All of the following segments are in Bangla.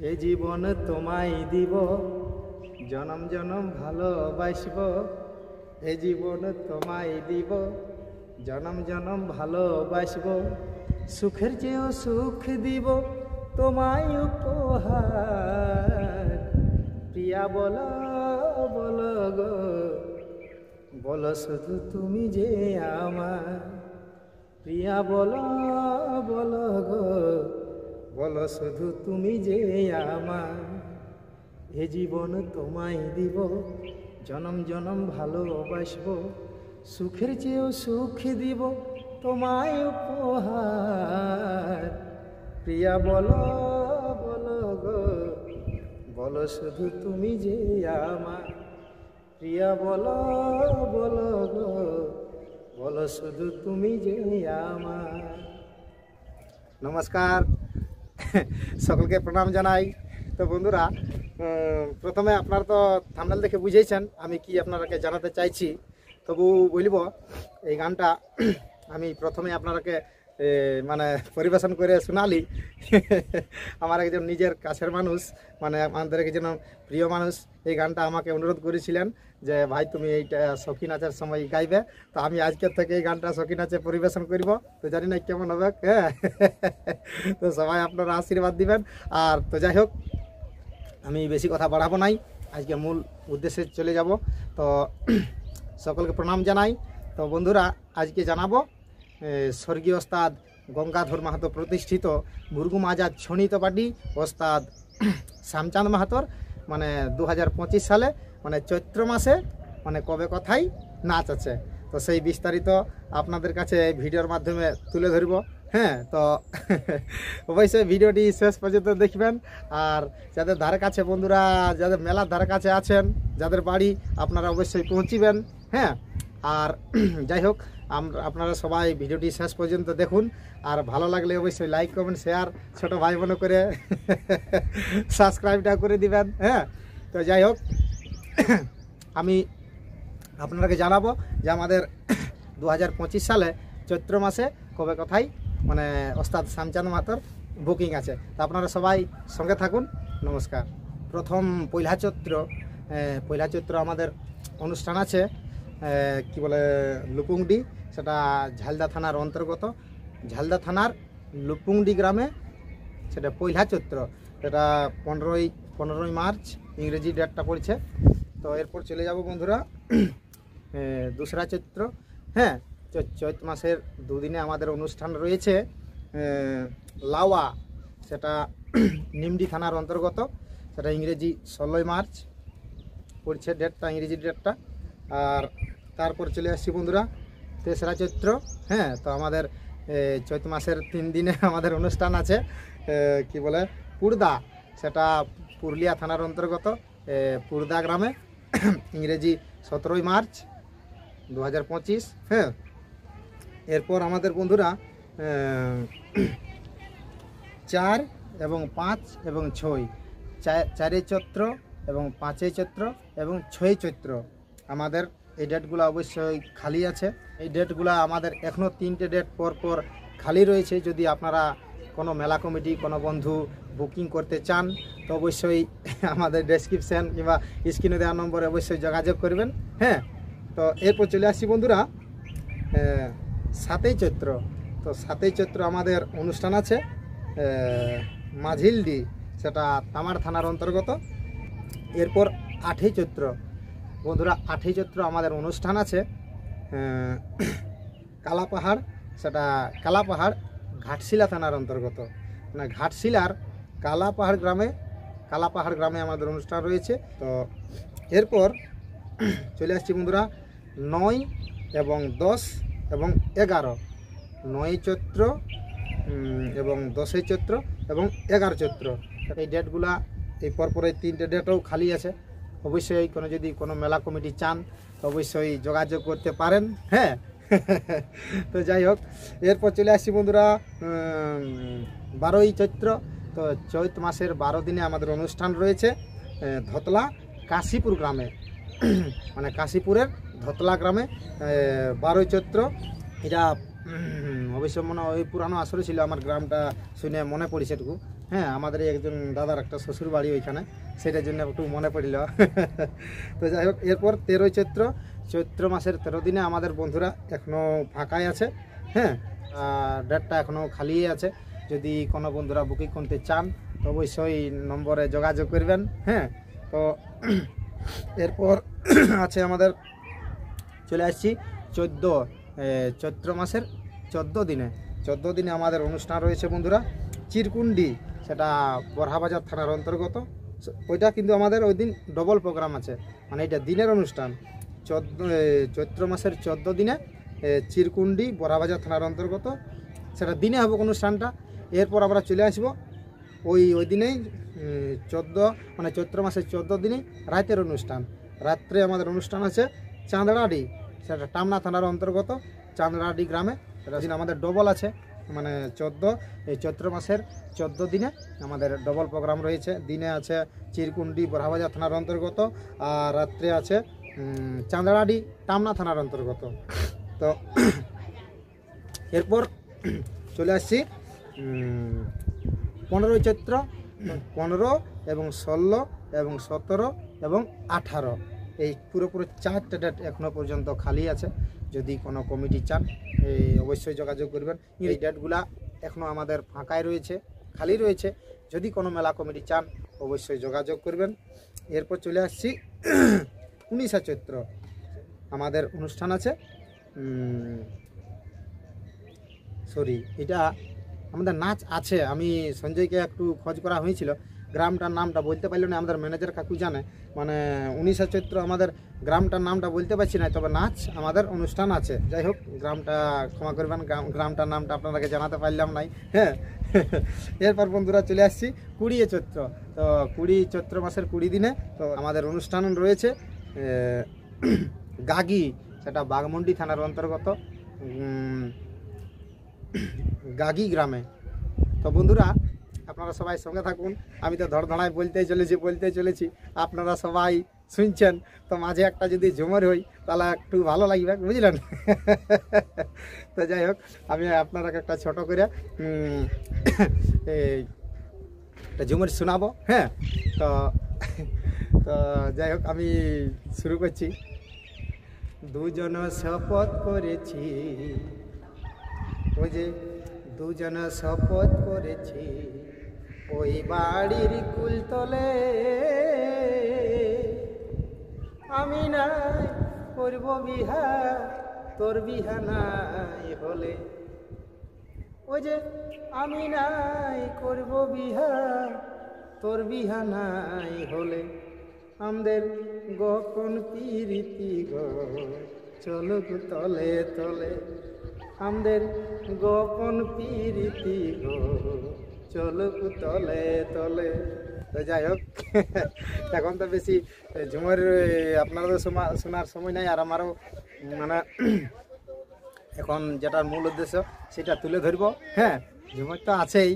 এ জীবন তোমায় দিব, জনম জনম ভালোবাসব। এ জীবন তোমায় দিব, জনম জনম ভালোবাসব। সুখের চেয়েও সুখ দিব তোমায় উপহার। প্রিয়া বলো বলো গো, বলো শুধু তুমি যে আমার। প্রিয়া বলো বলো গো, বলো শুধু তুমি যে আমার। এ জীবন তোমায় দিব, জনম জনম ভালোবাসব। সুখের চেয়েও সুখ দিব তোমায় উপহার। প্রিয়া বলো বলো গো, বলো শুধু তুমি যে আমার। প্রিয়া বলো বলো গো, বলো শুধু তুমি যে আমার। নমস্কার, সকলকে প্রণাম জানাই। তো বন্ধুরা, প্রথমে আপনারা তো থাম্বনেল দেখে বুঝেছেন আমি কি আপনারাকে জানাতে চাইছি। তবু বলব, এই গানটা আমি প্রথমে আপনারাকে মানে পরিবেশন করে শোনালি। আমার একজন নিজের কাছের মানুষ, মানে আমাদের একজন প্রিয় মানুষ এই গানটা আমাকে অনুরোধ করেছিলেন যে ভাই তুমি এইটা সখী নাচের সময় গাইবে। তো আমি আজকের থেকে এই গানটা সখী নাচে পরিবেশন করব। তো জানি না কেমন হবে, হ্যাঁ। তো সবাই আপনারা আশীর্বাদ দিবেন। আর তো যাই হোক, আমি বেশি কথা বাড়াবো নাই, আজকে মূল উদ্দেশ্যে চলে যাব। তো সকলকে প্রণাম জানাই। তো বন্ধুরা, আজকে জানাবো স্বর্গীয় ওস্তাদ গঙ্গাধর মাহাতো প্রতিষ্ঠিত মুরগুম আজাদ ছনিত পার্টি ওস্তাদ শ্যামচাঁদ মাহাতোর মানে 2025 সালে মানে চৈত্র মাসে মানে কবে কথাই নাচ আছে। তো সেই বিস্তারিত আপনাদের কাছে ভিডিওর মাধ্যমে তুলে ধরব, হ্যাঁ। তো অবশ্যই ভিডিওটি শেষ পর্যন্ত দেখবেন। আর যাদের ধারে কাছে বন্ধুরা, যাদের মেলার ধারে কাছে আছেন, যাদের বাড়ি, আপনারা অবশ্যই পৌঁছিবেন, হ্যাঁ। আর যাই হোক, আপনারা সবাই ভিডিওটি শেষ পর্যন্ত দেখুন। আর ভালো লাগলে অবশ্যই লাইক কমেন্ট শেয়ার ছোটো ভাই বোন করে সাবস্ক্রাইবটা করে দিবেন, হ্যাঁ। তো যাই হোক, আমি আপনাদেরকে জানাবো যে আমাদের 2025 সালে চৈত্র মাসে কবে কথাই মানে ওস্তাদ শ্যামচাঁদ মাহাতোর বুকিং আছে। তো আপনারা সবাই সঙ্গে থাকুন। নমস্কার। প্রথম পয়লা চৈত্র আমাদের অনুষ্ঠান আছে, কি বলে লুপুংডি, সেটা ঝালদা থানার অন্তর্গত। ঝালদা থানার লুপুংডি গ্রামে সেটা পয়লা চৈত্র, সেটা 15ই মার্চ ইংরেজি ডেটটা পড়ছে। তো এরপর চলে যাব বন্ধুরা দোসরা চৈত্র, হ্যাঁ। চৈত মাসের দুদিনে আমাদের অনুষ্ঠান রয়েছে লাওয়া, সেটা নিমডি থানার অন্তর্গত, সেটা ইংরেজি 16ই মার্চ পড়ছে ডেটটা, ইংরেজি ডেটটা। আর তারপর চলে আসছি বন্ধুরা তেসরা চৈত্র, হ্যাঁ। তো আমাদের চৈত মাসের 3 দিনে আমাদের অনুষ্ঠান আছে, কি বলে পুরদা, সেটা পুরুলিয়া থানার অন্তর্গত পুরদা গ্রামে, ইংরেজি 17ই মার্চ 2025, হ্যাঁ। এরপর আমাদের বন্ধুরা 4 এবং 5 এবং 6, 4 চৈত্র এবং 5 চৈত্র এবং 6 চৈত্র আমাদের এই ডেটগুলো অবশ্যই খালি আছে। এই ডেটগুলো আমাদের এখনও 3টে ডেট পর খালি রয়েছে। যদি আপনারা কোনো মেলা কমিটি, কোনো বন্ধু বুকিং করতে চান তো অবশ্যই আমাদের ডেসক্রিপশান কিংবা স্ক্রিনে দেওয়া নম্বরে অবশ্যই যোগাযোগ করবেন, হ্যাঁ। তো এরপর চলে আসছি বন্ধুরা 7ই চৈত্র। তো 7ই চৈত্র আমাদের অনুষ্ঠান আছে মাঝিলডি, সেটা তামার থানার অন্তর্গত। এরপর 8ই চৈত্র বন্ধুরা, 8ই চৈত্র আমাদের অনুষ্ঠান আছে কালাপাহাড়, সেটা কালাপাহাড় ঘাটশিলা থানার অন্তর্গত, মানে ঘাটশিলার কালাপাহাড় গ্রামে আমাদের অনুষ্ঠান রয়েছে। তো এরপর চলে আসছি বন্ধুরা 9 এবং 10 এবং 11, 9ই চৈত্র এবং 10ই চৈত্র এবং 11 চৈত্র। এই ডেটগুলা এই পরপর এই 3টে ডেটও খালি আছে। অবশ্যই যদি কোনো মেলা কমিটি চান তো অবশ্যই যোগাযোগ করতে পারেন, হ্যাঁ। তো যাই হোক, এরপর চলে আসছি বন্ধুরা 12ই চৈত্র। তো চৈত মাসের 12 দিনে আমাদের অনুষ্ঠান রয়েছে ধতলা কাশীপুর গ্রামে, মানে কাশীপুরের ধতলা গ্রামে 12ই চৈত্র। এটা অবশ্য মনে ওই পুরানো আসরে ছিল, আমার গ্রামটা শুনে মনে পড়েছে এটুকু, হ্যাঁ, আমাদের একজন দাদার একটা শ্বশুর বাড়ি ওইখানে, সেটার জন্য একটু মনে পড়ল। তো যাই হোক, এরপর 13 চৈত্র মাসের 13 দিনে আমাদের বন্ধুরা এখনও ফাঁকাই আছে। হ্যাঁ, ডেটটা এখনও খালি আছে। যদি কোনো বন্ধুরা বুকিং করতে চান তো অবশ্যই নম্বরে যোগাযোগ করবেন। হ্যাঁ, তো এরপর আছে আমাদের, চলে আসছি চৈত্র মাসের 14 দিনে আমাদের অনুষ্ঠান রয়েছে বন্ধুরা চিরকুন্ডি, সেটা বরহাবাজার থানার অন্তর্গত। ওইটা কিন্তু আমাদের ওই দিন ডবল প্রোগ্রাম আছে, মানে এটা দিনের অনুষ্ঠান। চৈত্র মাসের 14 দিনে চিরকুন্ডি বরহাবাজার থানার অন্তর্গত, সেটা দিনে হবে অনুষ্ঠানটা। এরপর আমরা চলে আসবো ওই দিনেই 14, মানে চৈত্র মাসের 14 দিনে রাতের অনুষ্ঠান। রাত্রে আমাদের অনুষ্ঠান আছে চাঁদড়াডি, সেটা টামনা থানার অন্তর্গত চাঁদড়াডি গ্রামে। সেটা দিন আমাদের ডবল আছে, মানে চৈত্র মাসের 14 দিনে আমাদের ডবল প্রোগ্রাম রয়েছে। দিনে আছে চিরকুন্ডি বরহাবাজার থানার অন্তর্গত, আর রাত্রে আছে চাঁদড়াডি টামনা থানার অন্তর্গত। তো এরপর চলে আসছি 15 চৈত্র, 15 এবং 16 এবং 17 এবং 18, এই পুরোপুরি 4টা ডেট এখনও পর্যন্ত খালি আছে। যদি কোনো কমিটি চান অবশ্যই যোগাযোগ করবেন। এই ডেটগুলা এখনও আমাদের ফাঁকাই রয়েছে, খালি রয়েছে। যদি কোনো মেলা কমিটি চান অবশ্যই যোগাযোগ করবেন। এরপর চলে আসছি 19 চৈত্র, আমাদের অনুষ্ঠান আছে। এটা আমাদের নাচ আছে। আমি সঞ্জয়কে একটু খোঁজ করা হয়েছিল, গ্রামটার নামটা বলতে পারল না, আমাদের ম্যানেজার কাকু জানে। মানে 19 চৈত্র আমাদের গ্রামটার নামটা বলতে পারছি না, তবে নাচ আমাদের অনুষ্ঠান আছে। যাই হোক, গ্রামটা ক্ষমা করবেন, গ্রামটার নামটা আপনাদেরকে জানাতে পারলাম নাই। হ্যাঁ, এরপর বন্ধুরা চলে আসছি 20 চৈত্র। তো 20 চৈত্র মাসের 20 দিনে তো আমাদের অনুষ্ঠান রয়েছে গাগি, সেটা বাঘমুন্ডি থানার অন্তর্গত গাগি গ্রামে। তো বন্ধুরা আপনারা সবাই সঙ্গে থাকুন, আমি তো ধড়ধড়ায় বলতেই চলেছি, আপনারা সবাই শুনছেন। তো মাঝে একটা যদি ঝুমর হই তাহলে একটু ভালো লাগবে, বুঝলেন? তো যাই হোক, আমি আপনারাকে একটা ছোট করে একটা ঝুমর শোনাবো। হ্যাঁ, তো যাই হোক, আমি শুরু করছি। দুজন শপথ করেছি, ওই যে দুজন শপথ করেছি, ওই বাড়ির কুলতলে আমি নাই করব বিহা, তোর বিহা নাই হলে। ওই যে আমি নাই করব বিহা, তোর বিহা নাই হলে। আমাদের গোপন প্রীতি গো চলুক তলে তলে, আমাদের গোপন প্রীতি গো চলুক তলে তলে। তো যাই হোক, এখন তো বেশি ঝুমর আপনারও শোনার সময় নাই, আর আমারও মানে এখন যেটার মূল উদ্দেশ্য সেটা তুলে ধরবো। হ্যাঁ, ঝুমর তো আছেই।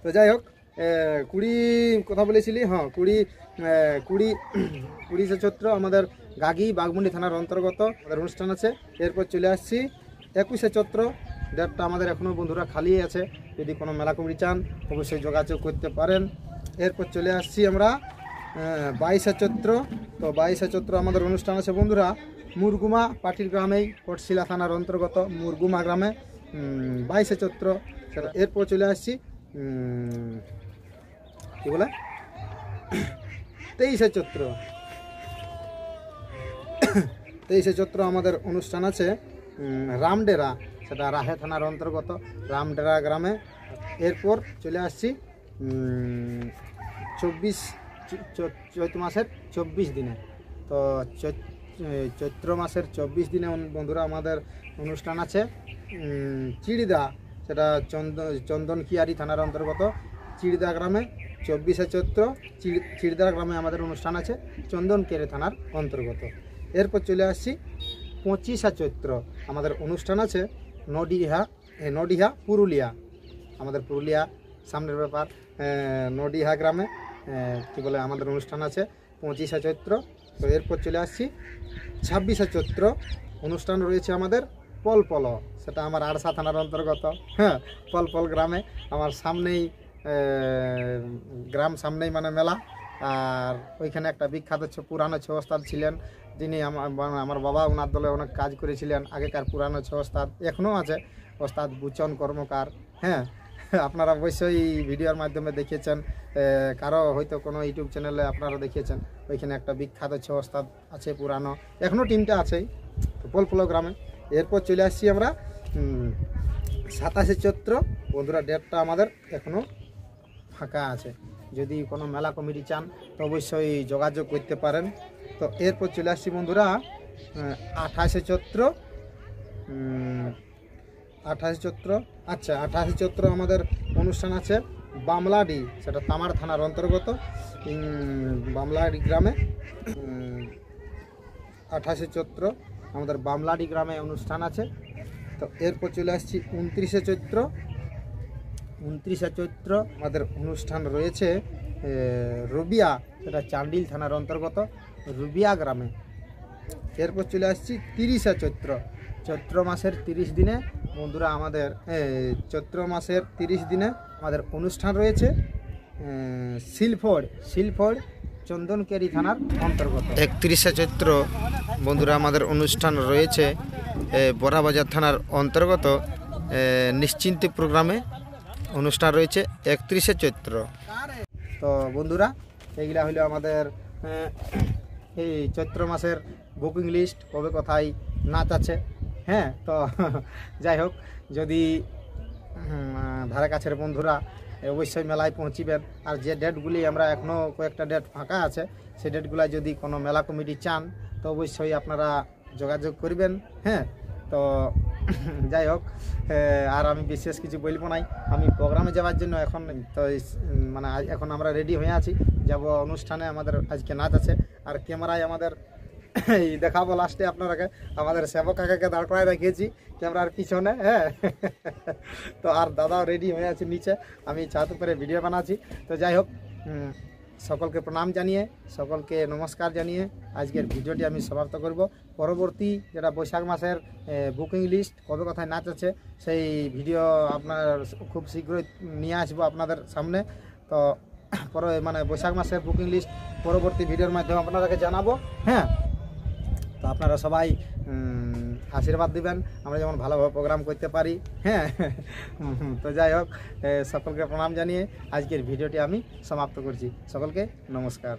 তো যাই হোক, 20 কথা বলেছিলি। হ্যাঁ, 20 চৈত্র আমাদের গাগি বাঘমুন্ডি থানার অন্তর্গত আমাদের অনুষ্ঠান আছে। এরপর চলে আসছি 21 চৈত্র, ডেটটা আমাদের এখনও বন্ধুরা খালি আছে। যদি কোনো মেলা কমিটি চান অবশ্যই যোগাযোগ করতে পারেন। এরপর চলে আসছি আমরা 22 চৈত্র। তো 22 চৈত্র আমাদের অনুষ্ঠান আছে বন্ধুরা মুরগুমা পাটির গ্রামেই, কোটশিলা থানার অন্তর্গত মুরগুমা গ্রামে 22 চৈত্র। এরপর চলে আসছি কি বলে 23 চৈত্র। 23 চৈত্র আমাদের অনুষ্ঠান আছে রামডেরা, সেটা রাহে থানার অন্তর্গত রামডেরা গ্রামে। এরপর চলে আসছি 24 চৈত্র মাসের 24 দিনে। তো চৈত্র মাসের 24 দিনে বন্ধুরা আমাদের অনুষ্ঠান আছে চিড়িদা, সেটা চন্দনকিয়ারি থানার অন্তর্গত চিড়িদা গ্রামে। 24 চৈত্র চিড়িদা গ্রামে আমাদের অনুষ্ঠান আছে চন্দনকিয়ারি থানার অন্তর্গত। এরপর চলে আসছি 25 চৈত্র, আমাদের অনুষ্ঠান আছে নডিহা পুরুলিয়া, আমাদের পুরুলিয়া সামনের ব্যাপার। নডিহা গ্রামে কি বলে আমাদের অনুষ্ঠান আছে 25 চৈত্র। তো এরপর চলে আসছি 26 চৈত্র, অনুষ্ঠান রয়েছে আমাদের পলপল, সেটা আমার আড়সা থানার অন্তর্গত। হ্যাঁ, পলপল গ্রামে আমার সামনেই গ্রাম সামনেই মানে মেলা। আর ওইখানে একটা বিখ্যাত পুরানো ছৌ ওস্তাদ ছিলেন, যিনি আমার বাবা ওনার দলে অনেক কাজ করেছিলেন, আগেকার পুরানো ছৌ ওস্তাদ এখনও আছে, ওস্তাদ বুচন কর্মকার। হ্যাঁ, আপনারা অবশ্যই ভিডিওর মাধ্যমে দেখেছেন, কারো হয়তো কোনো ইউটিউব চ্যানেলে আপনারা দেখেছেন। ওইখানে একটা বিখ্যাত ছৌ ওস্তাদ আছে পুরানো, এখনও টিমটা আছেই পোলফুলো গ্রামে। এরপর চলে আসছি আমরা 27শে চৈত্র। বন্ধুরা ডেটটা আমাদের এখনও ফাঁকা আছে, যদি কোনো মেলা কমিটি চান তো অবশ্যই যোগাযোগ করতে পারেন। তো এরপর চলে আসছি বন্ধুরা 28শে চৈত্র। 28শে চৈত্র, আচ্ছা 28শে চৈত্র আমাদের অনুষ্ঠান আছে বামলাডি, সেটা তামার থানার অন্তর্গত বামলাডি গ্রামে। 28শে চৈত্র আমাদের বামলাডি গ্রামে অনুষ্ঠান আছে। তো এরপর চলে আসছি 29শে চৈত্র। 29শে চৈত্র আমাদের অনুষ্ঠান রয়েছে রুবিয়া, সেটা চান্ডিল থানার অন্তর্গত রুবিয়া গ্রামে। এরপর চলে আসছি 30শে চৈত্র। চৈত্র মাসের 30 দিনে বন্ধুরা আমাদের চৈত্র মাসের 30 দিনে আমাদের অনুষ্ঠান রয়েছে শিলফড় চন্দনকেরি থানার অন্তর্গত। 31শে চৈত্র বন্ধুরা আমাদের অনুষ্ঠান রয়েছে বড়াবাজার থানার অন্তর্গত নিশ্চিন্তি প্রোগ্রামে অনুষ্ঠান রয়েছে 31শে চৈত্র। তো বন্ধুরা এইগুলা হলো আমাদের এই চৈত্র মাসের বুকিং লিস্ট, কবে কোথায় নাচ আছে। হ্যাঁ, তো যাই হোক, যদি ধারে কাছের বন্ধুরা অবশ্যই মেলায় পৌঁছিবেন। আর যে ডেটগুলি আমরা এখনও কয়েকটা ডেট ফাঁকা আছে, সেই ডেটগুলো যদি কোনো মেলা কমিটি চান তো অবশ্যই আপনারা যোগাযোগ করবেন। হ্যাঁ, তো যাই হোক, আর আমি বিশেষ কিছু বলবো নাই। আমি প্রোগ্রামে যাওয়ার জন্য এখন তো মানে এখন আমরা রেডি হয়ে আছি, যাব অনুষ্ঠানে। আমাদের আজকে নাচ আছে, আর ক্যামেরায় আমাদের এই দেখাবো লাস্টে আপনারাকে আমাদের সেবক কাকাকে দাঁড় করায় রেখেছি ক্যামেরার পিছনে। হ্যাঁ, তো আর দাদাও রেডি হয়ে আছে নিচে, আমি ছাদ উপরে ভিডিও বানাচ্ছি। তো যাই হোক, সকলকে প্রণাম জানিয়ে, সকলকে নমস্কার জানিয়ে আজকের ভিডিওটি আমি সমাপ্ত করব। পরবর্তী যেটা বৈশাখ মাসের বুকিং লিস্ট, কবে কোথায় নাচ আছে, সেই ভিডিও আপনার খুব শীঘ্রই নিয়ে আসবো আপনাদের সামনে। তো মানে বৈশাখ মাসের বুকিং লিস্ট পরবর্তী ভিডিওর মাধ্যমে আপনাদেরকে জানাবো। হ্যাঁ, তো আপনারা সবাই আশীর্বাদ দিবেন, আমরা যেমন ভালোভাবে প্রোগ্রাম করতে পারি। হ্যাঁ, তো যাই হোক, সকলকে প্রণাম জানিয়ে আজকের ভিডিওটি আমি সমাপ্ত করছি। সকলকে নমস্কার।